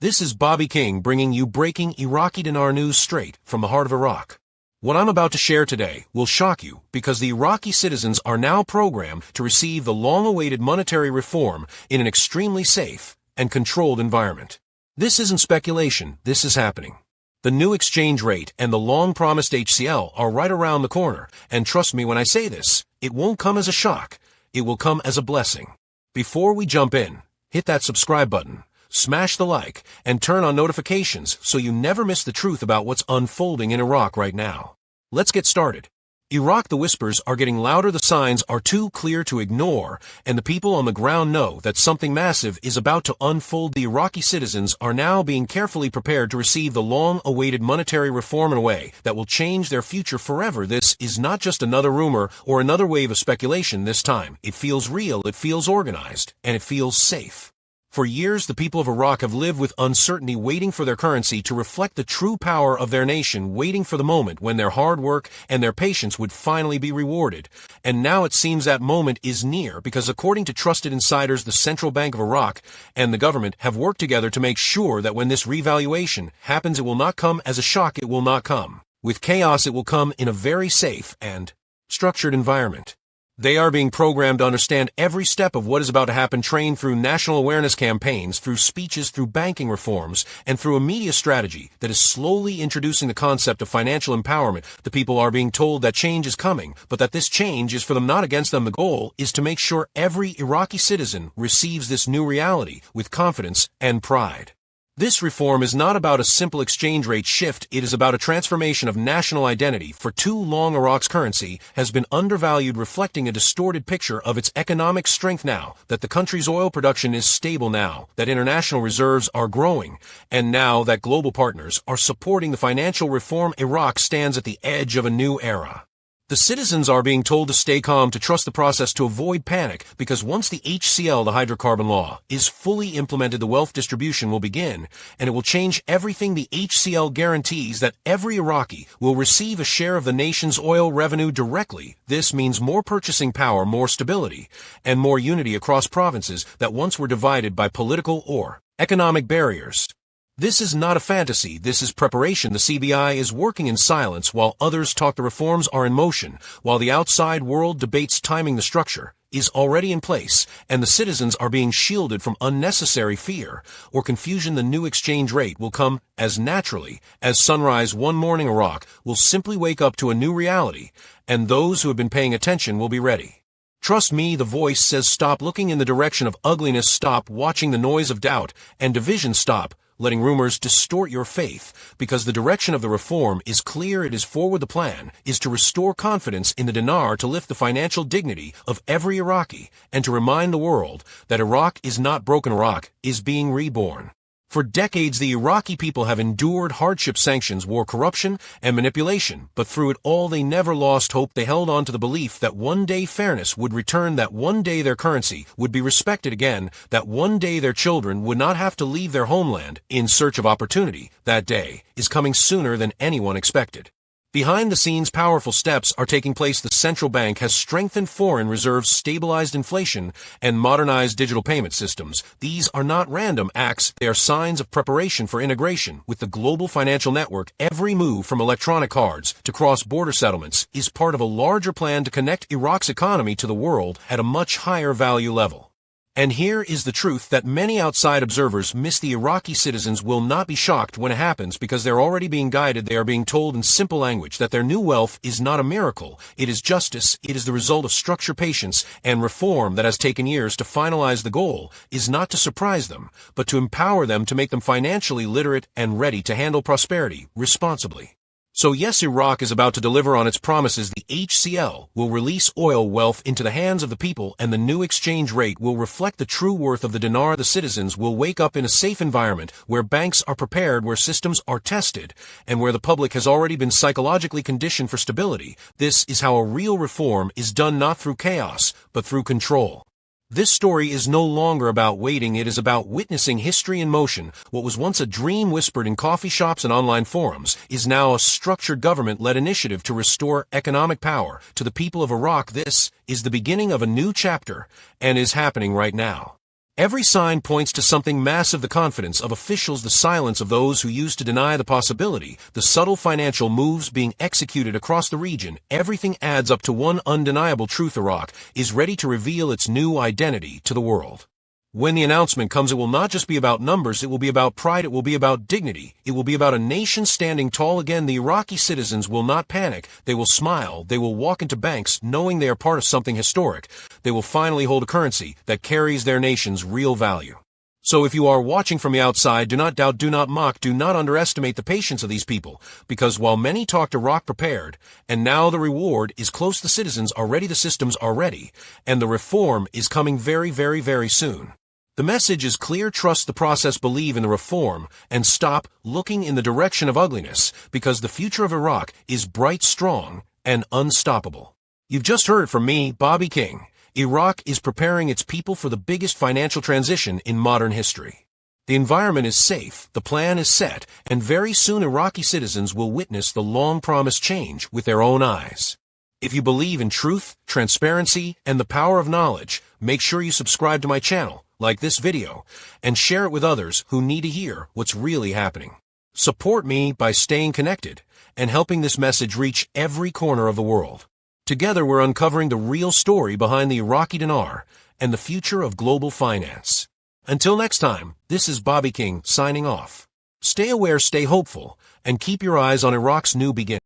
This is Bobby King bringing you breaking Iraqi dinar news straight from the heart of Iraq. What I'm about to share today will shock you because the Iraqi citizens are now programmed to receive the long-awaited monetary reform in an extremely safe and controlled environment. This isn't speculation, this is happening. The new exchange rate and the long-promised HCL are right around the corner, and trust me when I say this, it won't come as a shock, it will come as a blessing. Before we jump in, hit that subscribe button. Smash the like, and turn on notifications so you never miss the truth about what's unfolding in Iraq right now. Let's get started. Iraq, the whispers are getting louder, the signs are too clear to ignore, and the people on the ground know that something massive is about to unfold. The Iraqi citizens are now being carefully prepared to receive the long-awaited monetary reform in a way that will change their future forever. This is not just another rumor or another wave of speculation this time. It feels real, it feels organized, and it feels safe. For years, the people of Iraq have lived with uncertainty, waiting for their currency to reflect the true power of their nation, waiting for the moment when their hard work and their patience would finally be rewarded. And now it seems that moment is near because, according to trusted insiders, the Central Bank of Iraq and the government have worked together to make sure that when this revaluation happens, it will not come as a shock, it will not come with chaos, it will come in a very safe and structured environment. They are being programmed to understand every step of what is about to happen, trained through national awareness campaigns, through speeches, through banking reforms, and through a media strategy that is slowly introducing the concept of financial empowerment. The people are being told that change is coming, but that this change is for them, not against them. The goal is to make sure every Iraqi citizen receives this new reality with confidence and pride. This reform is not about a simple exchange rate shift, it is about a transformation of national identity. For too long, Iraq's currency has been undervalued, reflecting a distorted picture of its economic strength. Now that the country's oil production is stable, now that international reserves are growing, and now that global partners are supporting the financial reform, Iraq stands at the edge of a new era. The citizens are being told to stay calm, to trust the process, to avoid panic, because once the HCL, the hydrocarbon law, is fully implemented, the wealth distribution will begin, and it will change everything. The HCL guarantees that every Iraqi will receive a share of the nation's oil revenue directly. This means more purchasing power, more stability, and more unity across provinces that once were divided by political or economic barriers. This is not a fantasy, this is preparation. The CBI is working in silence while others talk. The reforms are in motion, while the outside world debates timing. The structure is already in place, and the citizens are being shielded from unnecessary fear or confusion. The new exchange rate will come as naturally as sunrise. One morning, Iraq will simply wake up to a new reality, and those who have been paying attention will be ready. Trust me, the voice says, stop looking in the direction of ugliness, stop watching the noise of doubt and division, stop letting rumors distort your faith, because the direction of the reform is clear. It is forward. The plan is to restore confidence in the dinar, to lift the financial dignity of every Iraqi, and to remind the world that Iraq is not broken. Iraq is being reborn. For decades, the Iraqi people have endured hardship, sanctions, war, corruption, and manipulation, but through it all they never lost hope. They held on to the belief that one day fairness would return, that one day their currency would be respected again, that one day their children would not have to leave their homeland in search of opportunity. That day is coming sooner than anyone expected. Behind the scenes, powerful steps are taking place. The central bank has strengthened foreign reserves, stabilized inflation, and modernized digital payment systems. These are not random acts, they are signs of preparation for integration with the global financial network. Every move from electronic cards to cross-border settlements is part of a larger plan to connect Iraq's economy to the world at a much higher value level. And here is the truth that many outside observers miss. The Iraqi citizens will not be shocked when it happens, because they're already being guided. They are being told in simple language that their new wealth is not a miracle. It is justice. It is the result of structure, patience, and reform that has taken years to finalize. The goal is not to surprise them, but to empower them, to make them financially literate and ready to handle prosperity responsibly. So yes, Iraq is about to deliver on its promises. The HCL will release oil wealth into the hands of the people, and the new exchange rate will reflect the true worth of the dinar. The citizens will wake up in a safe environment where banks are prepared, where systems are tested, and where the public has already been psychologically conditioned for stability. This is how a real reform is done, not through chaos, but through control. This story is no longer about waiting, it is about witnessing history in motion. What was once a dream whispered in coffee shops and online forums is now a structured government-led initiative to restore economic power to the people of Iraq. This is the beginning of a new chapter, and is happening right now. Every sign points to something massive: the confidence of officials, the silence of those who used to deny the possibility, the subtle financial moves being executed across the region. Everything adds up to one undeniable truth: Iraq is ready to reveal its new identity to the world. When the announcement comes, it will not just be about numbers, it will be about pride, it will be about dignity, it will be about a nation standing tall again. The Iraqi citizens will not panic, they will smile, they will walk into banks knowing they are part of something historic. They will finally hold a currency that carries their nation's real value. So if you are watching from the outside, do not doubt, do not mock, do not underestimate the patience of these people, because while many talked Iraq prepared, and now the reward is close, the citizens are ready, the systems are ready, and the reform is coming very, very, very soon. The message is clear: trust the process, believe in the reform, and stop looking in the direction of ugliness, because the future of Iraq is bright, strong, and unstoppable. You've just heard from me, Bobby King. Iraq is preparing its people for the biggest financial transition in modern history. The environment is safe, the plan is set, and very soon Iraqi citizens will witness the long-promised change with their own eyes. If you believe in truth, transparency, and the power of knowledge, make sure you subscribe to my channel, like this video, and share it with others who need to hear what's really happening. Support me by staying connected and helping this message reach every corner of the world. Together we're uncovering the real story behind the Iraqi dinar and the future of global finance. Until next time, this is Bobby King signing off. Stay aware, stay hopeful, and keep your eyes on Iraq's new beginning.